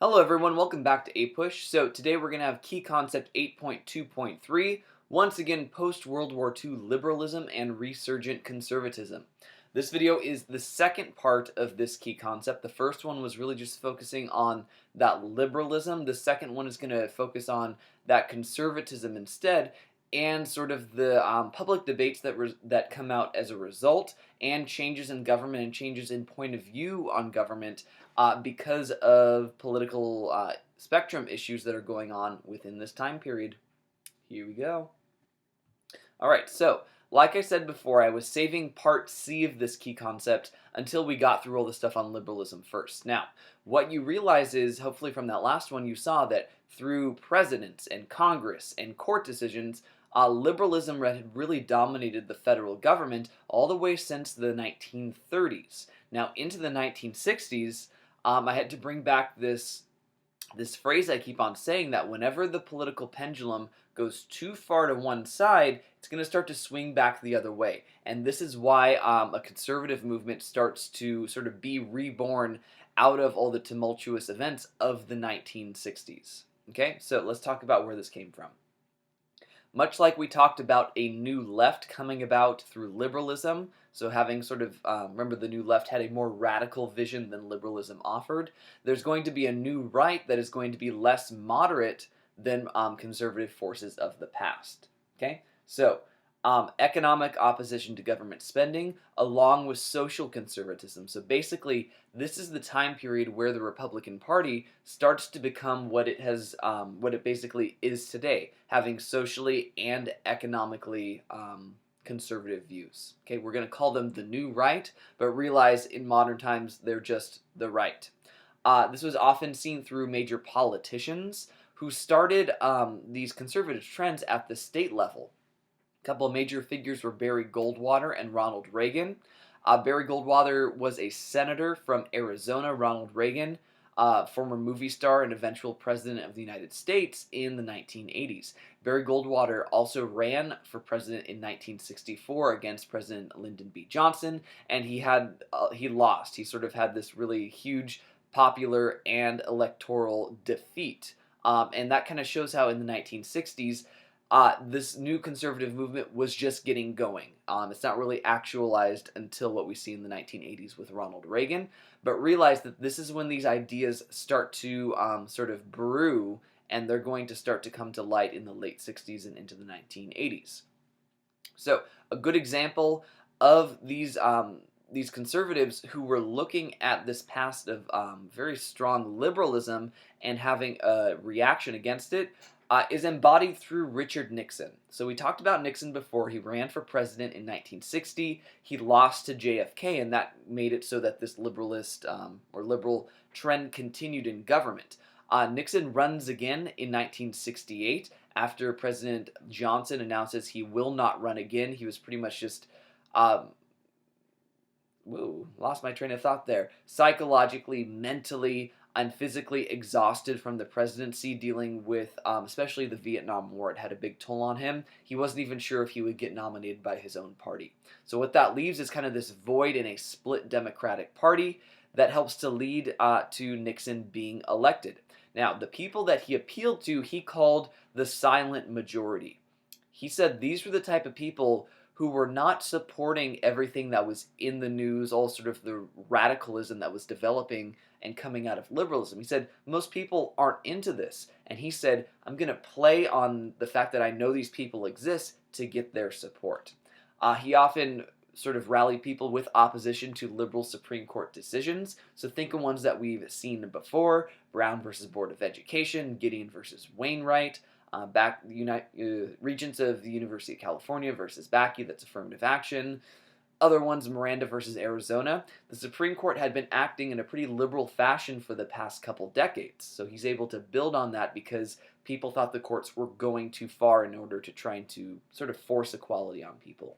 Hello everyone, welcome back to APUSH. So today we're going to have key concept 8.2.3, once again post-World War II liberalism and resurgent conservatism. This video is the second part of this key concept. The first one was really just focusing on that liberalism. The second one is going to focus on that conservatism instead, and sort of the public debates that come out as a result, and changes in government and changes in point of view on government because of political spectrum issues that are going on within this time period. Here we go. Alright, so like I said before, I was saving part C of this key concept until we got through all the stuff on liberalism first. Now, what you realize is, hopefully from that last one, you saw that through presidents and Congress and court decisions, liberalism had really dominated the federal government all the way since the 1930s. Now, into the 1960s, I had to bring back this phrase I keep on saying, that whenever the political pendulum goes too far to one side, it's going to start to swing back the other way. And this is why a conservative movement starts to sort of be reborn out of all the tumultuous events of the 1960s. Okay, so let's talk about where this came from. Much like we talked about a new left coming about through liberalism, so having sort of, remember the new left had a more radical vision than liberalism offered, there's going to be a new right that is going to be less moderate than conservative forces of the past. Okay, so economic opposition to government spending along with social conservatism. So basically, this is the time period where the Republican Party starts to become what it basically is today, having socially and economically conservative views. Okay, we're going to call them the new right, but realize in modern times they're just the right. This was often seen through major politicians who started these conservative trends at the state level. A couple of major figures were Barry Goldwater and Ronald Reagan. Barry Goldwater was a senator from Arizona. Ronald Reagan, former movie star and eventual president of the United States in the 1980s. Barry Goldwater also ran for president in 1964 against President Lyndon B. Johnson, and he lost. He sort of had this really huge popular and electoral defeat. And that kind of shows how in the 1960s, this new conservative movement was just getting going. It's not really actualized until what we see in the 1980s with Ronald Reagan, but realize that this is when these ideas start to sort of brew, and they're going to start to come to light in the late 60s and into the 1980s. So a good example of these conservatives who were looking at this past of very strong liberalism and having a reaction against it is embodied through Richard Nixon. So we talked about Nixon before. He ran for president in 1960. He lost to JFK, and that made it so that this liberalist or liberal trend continued in government. Nixon runs again in 1968 after President Johnson announces he will not run again. He was pretty much just lost my train of thought there. Psychologically, mentally, and physically exhausted from the presidency, dealing with especially the Vietnam War. It had a big toll on him. He wasn't even sure if he would get nominated by his own party. So what that leaves is kind of this void in a split Democratic Party that helps to lead to Nixon being elected. Now, the people that he appealed to, he called the silent majority. He said these were the type of people who were not supporting everything that was in the news, all sort of the radicalism that was developing and coming out of liberalism. He said, most people aren't into this. And he said, I'm going to play on the fact that I know these people exist to get their support. He often sort of rallied people with opposition to liberal Supreme Court decisions. So think of ones that we've seen before: Brown versus Board of Education, Gideon versus Wainwright, Regents of the University of California versus Bakke, that's affirmative action. Other ones, Miranda versus Arizona. The Supreme Court had been acting in a pretty liberal fashion for the past couple decades, so he's able to build on that because people thought the courts were going too far in order to trying to sort of force equality on people.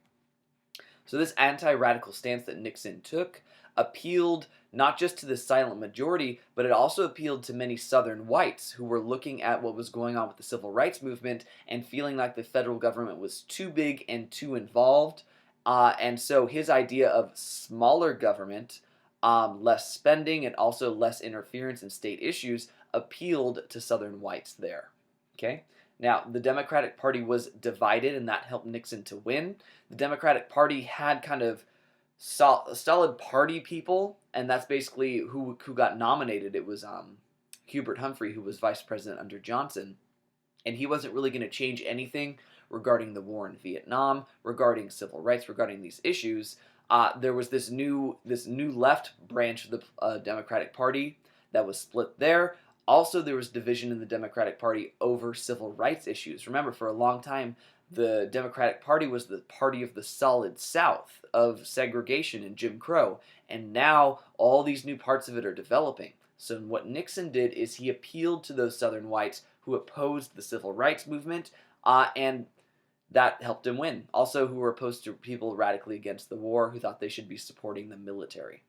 So this anti-radical stance that Nixon took appealed not just to the silent majority, but it also appealed to many Southern whites who were looking at what was going on with the civil rights movement and feeling like the federal government was too big and too involved. And so his idea of smaller government less spending, and also less interference in state issues appealed to Southern whites there. Okay? Now, the Democratic Party was divided, and that helped Nixon to win. The Democratic Party had kind of solid party people, and that's basically who got nominated. It was Hubert Humphrey, who was vice president under Johnson, and he wasn't really going to change anything regarding the war in Vietnam, regarding civil rights, regarding these issues. There was this new left branch of the Democratic Party that was split there. Also, there was division in the Democratic Party over civil rights issues. Remember, for a long time, the Democratic Party was the party of the solid South, of segregation and Jim Crow, and now all these new parts of it are developing. So what Nixon did is he appealed to those Southern whites who opposed the civil rights movement, and that helped him win. Also, who were opposed to people radically against the war, who thought they should be supporting the military.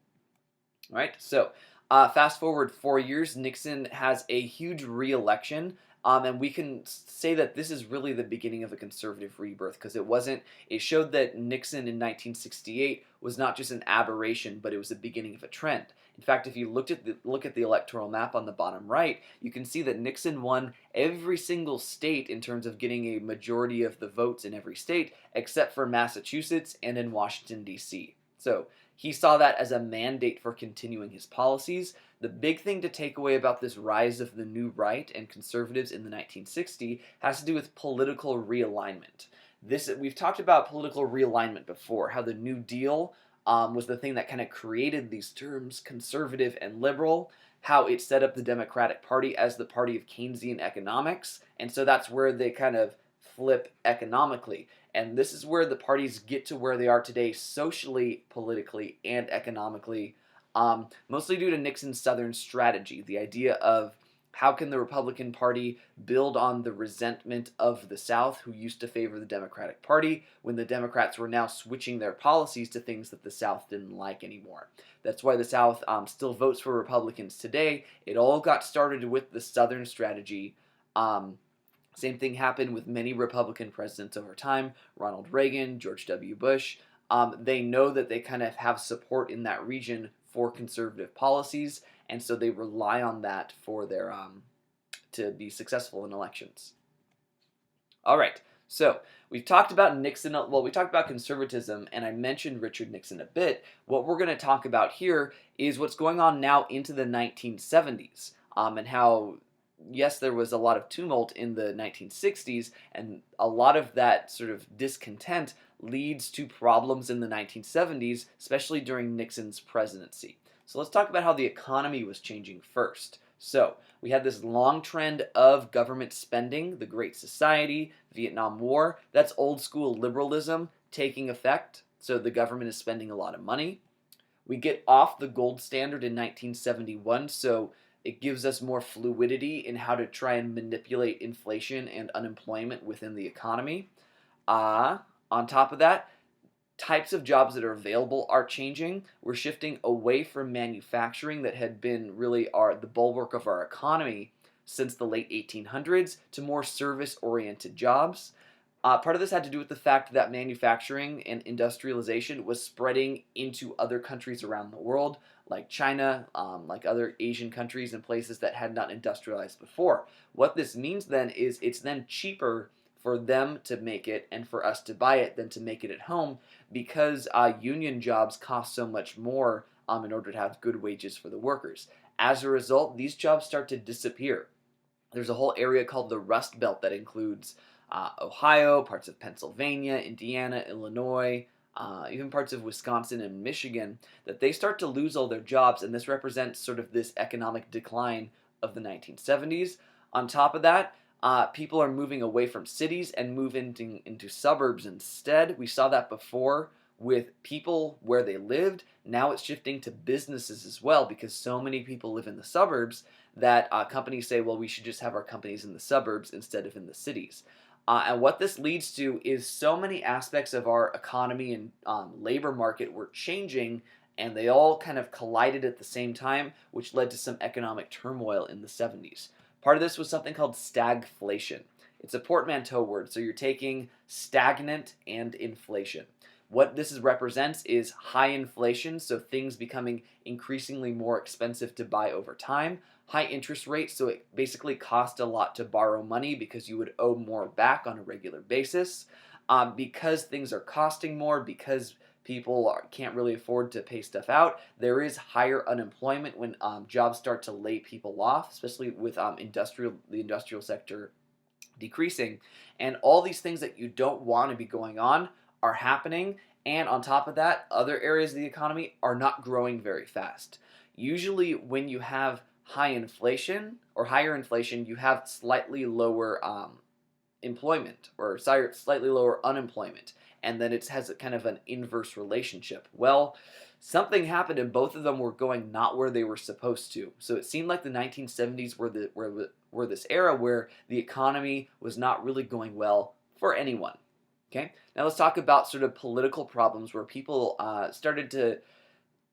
All right, so fast forward 4 years, Nixon has a huge re-election, and we can say that this is really the beginning of a conservative rebirth, because it showed that Nixon in 1968 was not just an aberration, but it was the beginning of a trend. In fact, if you look at the electoral map on the bottom right, you can see that Nixon won every single state in terms of getting a majority of the votes in every state, except for Massachusetts and in Washington, D.C. So he saw that as a mandate for continuing his policies. The big thing to take away about this rise of the new right and conservatives in the 1960s has to do with political realignment. We've talked about political realignment before, how the New Deal was the thing that kind of created these terms, conservative and liberal, how it set up the Democratic Party as the party of Keynesian economics, and so that's where they kind of flip economically. And this is where the parties get to where they are today socially, politically, and economically, mostly due to Nixon's Southern strategy, the idea of how can the Republican Party build on the resentment of the South, who used to favor the Democratic Party, when the Democrats were now switching their policies to things that the South didn't like anymore. That's why the South still votes for Republicans today. It all got started with the Southern strategy. Same thing happened with many Republican presidents over time, Ronald Reagan, George W. Bush. They know that they kind of have support in that region for conservative policies, and so they rely on that for their to be successful in elections. All right, so we've talked about Nixon. Well, we talked about conservatism, and I mentioned Richard Nixon a bit. What we're going to talk about here is what's going on now into the 1970s, and how, yes, there was a lot of tumult in the 1960s, and a lot of that sort of discontent leads to problems in the 1970s, especially during Nixon's presidency. So let's talk about how the economy was changing first. So we had this long trend of government spending, the Great Society, Vietnam War. That's old school liberalism taking effect. So the government is spending a lot of money. We get off the gold standard in 1971, so it gives us more fluidity in how to try and manipulate inflation and unemployment within the economy. On top of that, types of jobs that are available are changing. We're shifting away from manufacturing that had been really the bulwark of our economy since the late 1800s to more service-oriented jobs. Part of this had to do with the fact that manufacturing and industrialization was spreading into other countries around the world, like China, like other Asian countries and places that had not industrialized before. What this means then is it's then cheaper for them to make it and for us to buy it than to make it at home, because union jobs cost so much more in order to have good wages for the workers. As a result, these jobs start to disappear. There's a whole area called the Rust Belt that includes Ohio, parts of Pennsylvania, Indiana, Illinois, even parts of Wisconsin and Michigan, that they start to lose all their jobs, and this represents sort of this economic decline of the 1970s. On top of that, people are moving away from cities and move into suburbs instead. We saw that before with people where they lived. Now it's shifting to businesses as well, because so many people live in the suburbs that companies say, well, we should just have our companies in the suburbs instead of in the cities. And what this leads to is so many aspects of our economy and labor market were changing, and they all kind of collided at the same time, which led to some economic turmoil in the 70s. Part of this was something called stagflation. It's a portmanteau word, so you're taking stagnant and inflation. What this represents is high inflation, so things becoming increasingly more expensive to buy over time. High interest rates, so it basically cost a lot to borrow money because you would owe more back on a regular basis. Because things are costing more, because people can't really afford to pay stuff out, there is higher unemployment when jobs start to lay people off, especially with the industrial sector decreasing. And all these things that you don't want to be going on are happening. And on top of that, other areas of the economy are not growing very fast. Usually when you have high inflation or higher inflation, you have slightly lower employment or slightly lower unemployment. And then it has a kind of an inverse relationship. Well, something happened and both of them were going not where they were supposed to. So it seemed like the 1970s were this era where the economy was not really going well for anyone. Okay, now let's talk about sort of political problems where people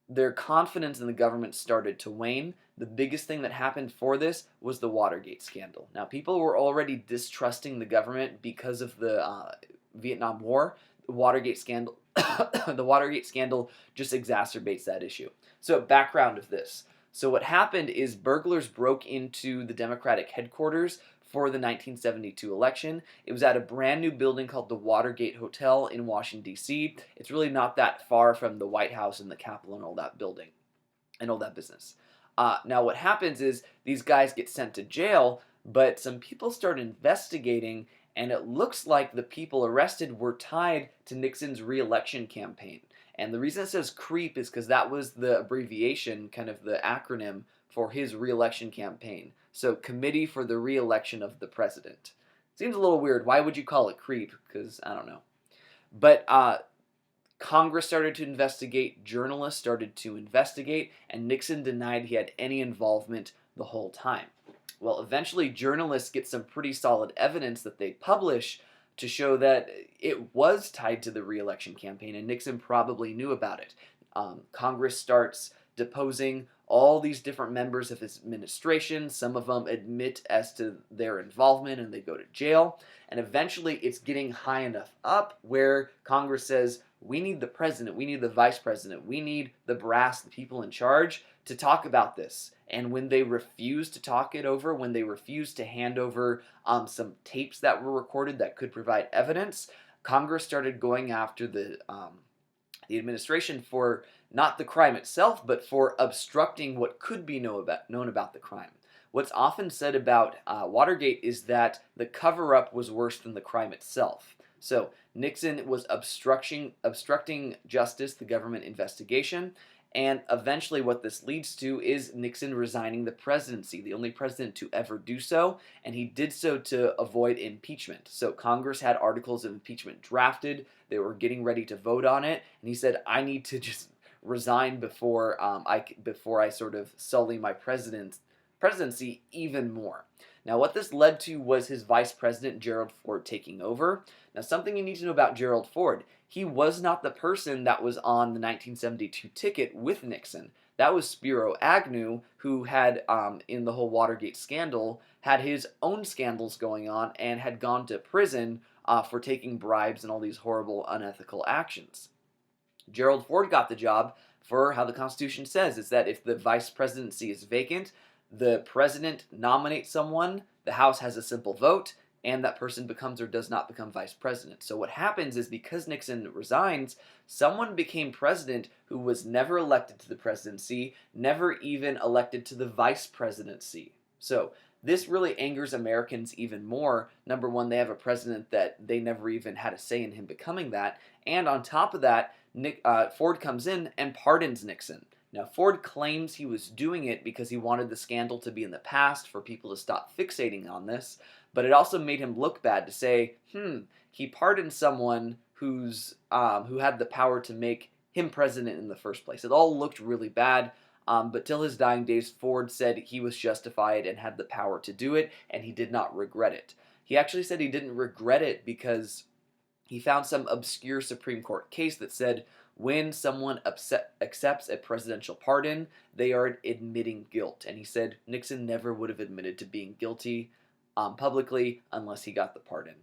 their confidence in the government started to wane. The biggest thing that happened for this was the Watergate Scandal. Now, people were already distrusting the government because of the Vietnam War. The Watergate Scandal, the Watergate Scandal just exacerbates that issue. So, background of this. So, what happened is burglars broke into the Democratic headquarters for the 1972 election. It was at a brand new building called the Watergate Hotel in Washington, D.C. It's really not that far from the White House and the Capitol and all that building and all that business. Now what happens is these guys get sent to jail, but some people start investigating, and it looks like the people arrested were tied to Nixon's re-election campaign. And the reason it says CREEP is because that was the abbreviation, kind of the acronym for his re-election campaign. So, Committee for the Re-election of the President. Seems a little weird. Why would you call it CREEP? Because, I don't know. But Congress started to investigate, journalists started to investigate, and Nixon denied he had any involvement the whole time. Well, eventually journalists get some pretty solid evidence that they publish to show that it was tied to the re-election campaign, and Nixon probably knew about it. Congress starts deposing all these different members of his administration. Some of them admit as to their involvement and they go to jail. And eventually it's getting high enough up where Congress says, we need the president, we need the vice president, we need the brass, the people in charge to talk about this. And when they refused to talk it over, when they refused to hand over some tapes that were recorded that could provide evidence, Congress started going after the administration for not the crime itself, but for obstructing what could be known about the crime. What's often said about Watergate is that the cover-up was worse than the crime itself. So Nixon was obstructing justice, the government investigation, and eventually what this leads to is Nixon resigning the presidency, the only president to ever do so, and he did so to avoid impeachment. So Congress had articles of impeachment drafted, they were getting ready to vote on it, and he said, I need to just resign before I sort of sully my presidency even more. Now what this led to was his vice president Gerald Ford taking over. Now something you need to know about Gerald Ford, he was not the person that was on the 1972 ticket with Nixon. That was Spiro Agnew, who had, in the whole Watergate scandal, had his own scandals going on and had gone to prison for taking bribes and all these horrible, unethical actions. Gerald Ford got the job for how the Constitution says, is that if the vice presidency is vacant, the president nominates someone, the House has a simple vote, and that person becomes or does not become vice president. So what happens is because Nixon resigns, someone became president who was never elected to the presidency, never even elected to the vice presidency. So this really angers Americans even more. Number one, they have a president that they never even had a say in him becoming that. And on top of that, Ford comes in and pardons Nixon. Now, Ford claims he was doing it because he wanted the scandal to be in the past for people to stop fixating on this, but it also made him look bad to say, he pardoned someone who had the power to make him president in the first place. It all looked really bad, but till his dying days, Ford said he was justified and had the power to do it, and he did not regret it. He actually said he didn't regret it because he found some obscure Supreme Court case that said when someone accepts a presidential pardon, they are admitting guilt. And he said Nixon never would have admitted to being guilty publicly unless he got the pardon.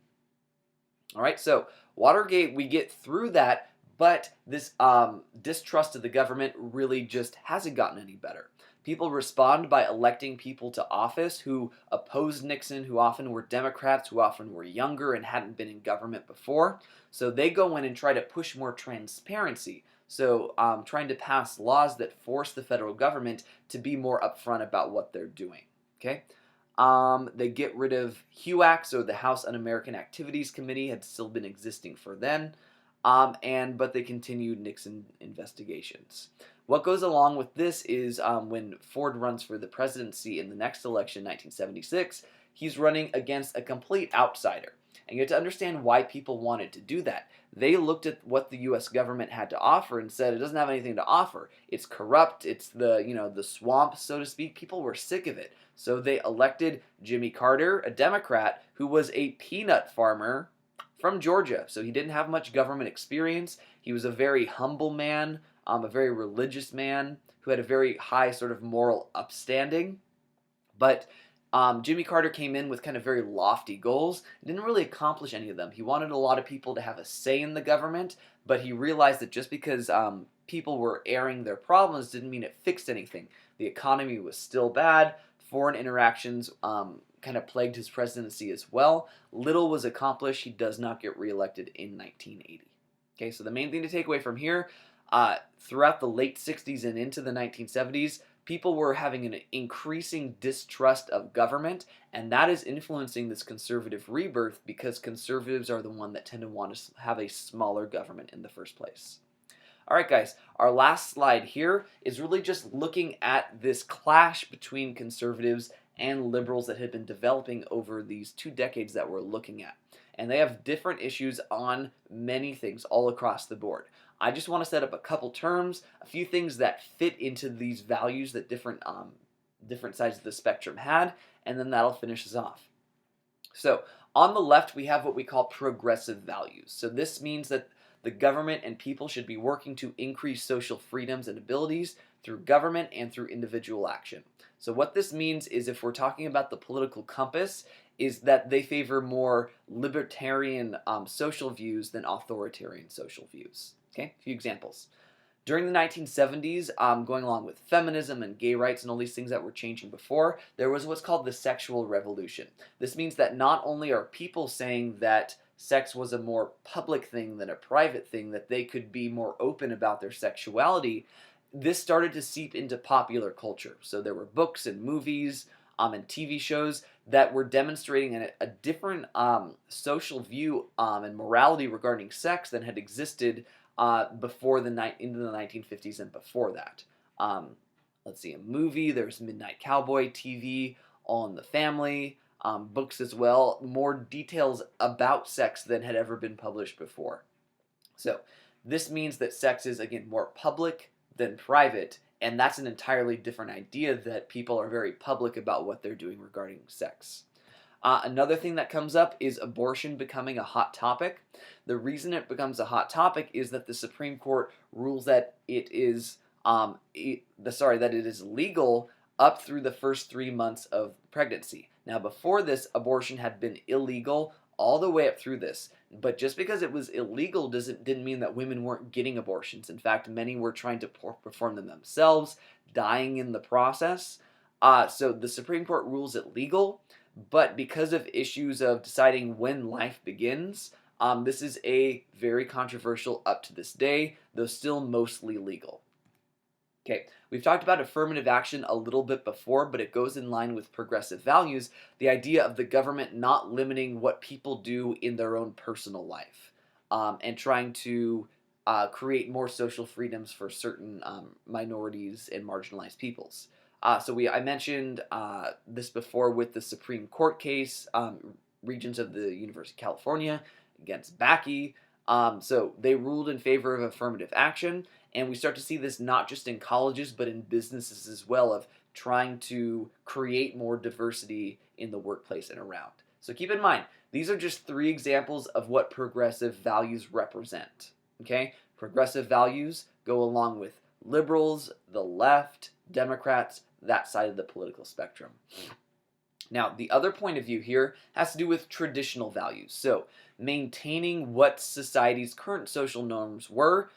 All right, so Watergate, we get through that, But this distrust of the government really just hasn't gotten any better. People respond by electing people to office who opposed Nixon, who often were Democrats, who often were younger and hadn't been in government before. So they go in and try to push more transparency. So trying to pass laws that force the federal government to be more upfront about what they're doing. Okay. They get rid of HUAC, so the House Un-American Activities Committee had still been existing for then. But they continued Nixon investigations. What goes along with this is when Ford runs for the presidency in the next election, 1976, he's running against a complete outsider. And you have to understand why people wanted to do that. They looked at what the U.S. government had to offer and said it doesn't have anything to offer. It's corrupt. It's the swamp, so to speak. People were sick of it. So they elected Jimmy Carter, a Democrat, who was a peanut farmer from Georgia. So he didn't have much government experience. He was a very humble man, a very religious man who had a very high sort of moral upstanding. But Jimmy Carter came in with kind of very lofty goals and didn't really accomplish any of them. He wanted a lot of people to have a say in the government, but he realized that just because people were airing their problems didn't mean it fixed anything. The economy was still bad. Foreign interactions kind of plagued his presidency as well. Little was accomplished. He does not get reelected in 1980. Okay, so the main thing to take away from here, throughout the late 60s and into the 1970s, people were having an increasing distrust of government, and that is influencing this conservative rebirth because conservatives are the one that tend to want to have a smaller government in the first place. All right, guys, our last slide here is really just looking at this clash between conservatives and liberals that had been developing over these 2 decades that we're looking at. And they have different issues on many things all across the board. I just want to set up a couple terms, a few things that fit into these values that different sides of the spectrum had, and then that'll finish us off. So on the left, we have what we call progressive values. So this means that the government and people should be working to increase social freedoms and abilities through government and through individual action. So what this means is, if we're talking about the political compass, is that they favor more libertarian social views than authoritarian social views. Okay, a few examples. During the 1970s, going along with feminism and gay rights and all these things that were changing before, there was what's called the sexual revolution. This means that not only are people saying that sex was a more public thing than a private thing, that they could be more open about their sexuality, this started to seep into popular culture. So there were books and movies and TV shows that were demonstrating a different social view and morality regarding sex than had existed before into the 1950s and before that. Let's see, a movie, there's Midnight Cowboy, TV, All in the Family, books as well, more details about sex than had ever been published before. So this means that sex is, again, more public than private, and that's an entirely different idea, that people are very public about what they're doing regarding sex. Another thing that comes up is abortion becoming a hot topic. The reason it becomes a hot topic is that the Supreme Court rules that it is legal up through the first 3 months of pregnancy. Now, before this, abortion had been illegal all the way up through this. But just because it was illegal didn't mean that women weren't getting abortions. In fact, many were trying to perform them themselves, dying in the process. So the Supreme Court rules it legal, but because of issues of deciding when life begins, this is a very controversial up to this day, though still mostly legal. Okay, we've talked about affirmative action a little bit before, but it goes in line with progressive values, the idea of the government not limiting what people do in their own personal life, and trying to create more social freedoms for certain minorities and marginalized peoples. I mentioned this before with the Supreme Court case, Regents of the University of California against Bakke. So they ruled in favor of affirmative action, and we start to see this not just in colleges but in businesses as well, of trying to create more diversity in the workplace and around. So keep in mind, these are just 3 examples of what progressive values represent. Okay? Progressive values go along with liberals, the left, Democrats, that side of the political spectrum. Now, the other point of view here has to do with traditional values. So, maintaining what society's current social norms were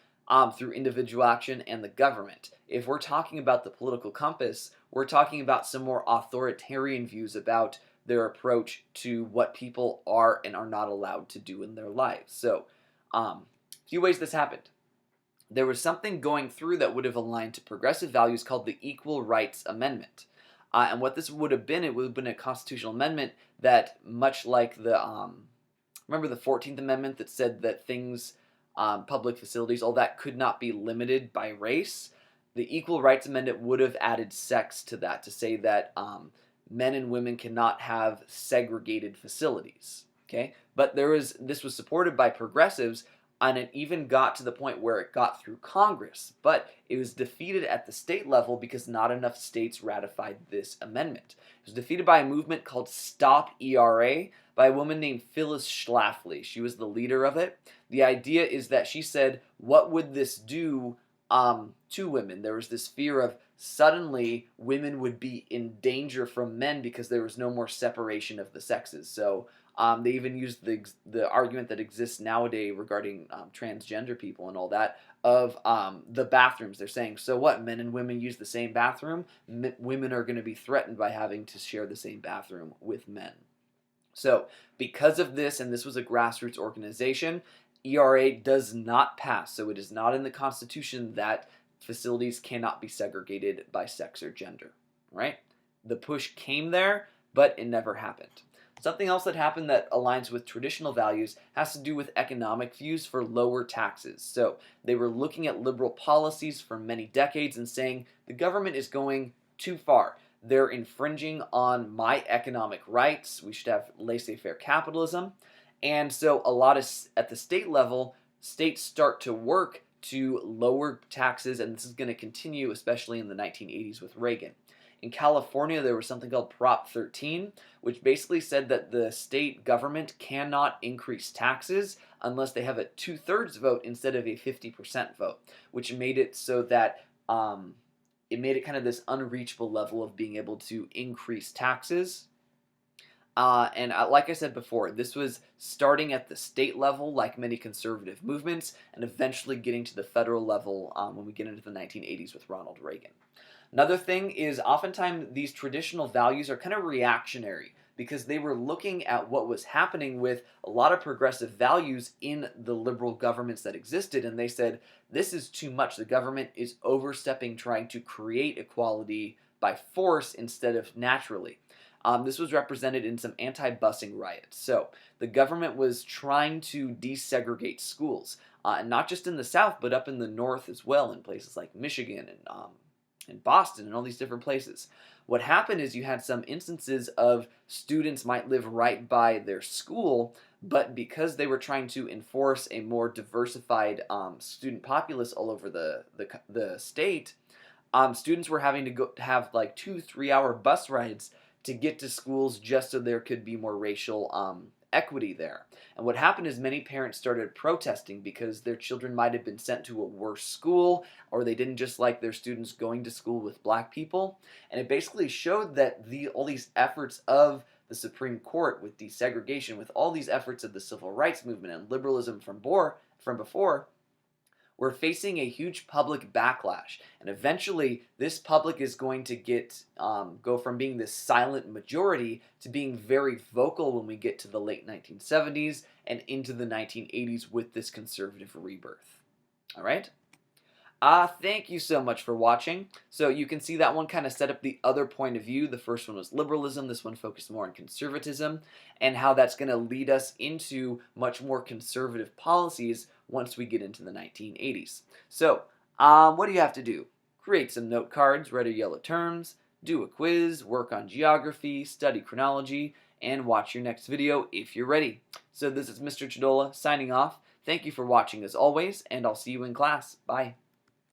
through individual action and the government. If we're talking about the political compass, we're talking about some more authoritarian views about their approach to what people are and are not allowed to do in their lives. So, a few ways this happened. There was something going through that would have aligned to progressive values called the Equal Rights Amendment. And what this would have been, it would have been a constitutional amendment that, much like the, remember the 14th Amendment that said that things, public facilities, all that could not be limited by race? The Equal Rights Amendment would have added sex to that, to say that men and women cannot have segregated facilities. Okay, but this was supported by progressives, and it even got to the point where it got through Congress, but it was defeated at the state level because not enough states ratified this amendment. It was defeated by a movement called Stop ERA by a woman named Phyllis Schlafly. She was the leader of it. The idea is that she said, what would this do to women? There was this fear of suddenly women would be in danger from men because there was no more separation of the sexes. So they even used the argument that exists nowadays regarding transgender people and all that of the bathrooms. They're saying, so what, men and women use the same bathroom? Women are going to be threatened by having to share the same bathroom with men. So because of this, and this was a grassroots organization, ERA does not pass. So it is not in the Constitution that facilities cannot be segregated by sex or gender, right? The push came there, but it never happened. Something else that happened that aligns with traditional values has to do with economic views for lower taxes. So they were looking at liberal policies for many decades and saying the government is going too far. They're infringing on my economic rights. We should have laissez-faire capitalism. And so a lot of, at the state level, states start to work to lower taxes, and this is going to continue especially in the 1980s with Reagan. In California, there was something called Prop 13, which basically said that the state government cannot increase taxes unless they have a 2/3 vote instead of a 50% vote, which made it so that it made it kind of this unreachable level of being able to increase taxes. And like I said before, this was starting at the state level, like many conservative movements, and eventually getting to the federal level when we get into the 1980s with Ronald Reagan. Another thing is oftentimes these traditional values are kind of reactionary because they were looking at what was happening with a lot of progressive values in the liberal governments that existed, and they said, this is too much. The government is overstepping, trying to create equality by force instead of naturally. This was represented in some anti-busing riots. So the government was trying to desegregate schools, and not just in the South, but up in the North as well, in places like Michigan and Boston and all these different places. What happened is you had some instances of students might live right by their school, but because they were trying to enforce a more diversified student populace all over the state, students were having to go have like 2-3 hour bus rides to get to schools just so there could be more racial equity there. And what happened is many parents started protesting because their children might have been sent to a worse school, or they didn't just like their students going to school with black people. And it basically showed that all these efforts of the Supreme Court with desegregation, with all these efforts of the civil rights movement and liberalism from before, we're facing a huge public backlash, and eventually this public is going to go from being this silent majority to being very vocal when we get to the late 1970s and into the 1980s with this conservative rebirth. All right? Thank you so much for watching. So you can see that one kind of set up the other point of view. The first one was liberalism. This one focused more on conservatism and how that's going to lead us into much more conservative policies once we get into the 1980s. So what do you have to do? Create some note cards, red or yellow terms, do a quiz, work on geography, study chronology, and watch your next video if you're ready. So this is Mr. Chodola signing off. Thank you for watching as always, and I'll see you in class. Bye.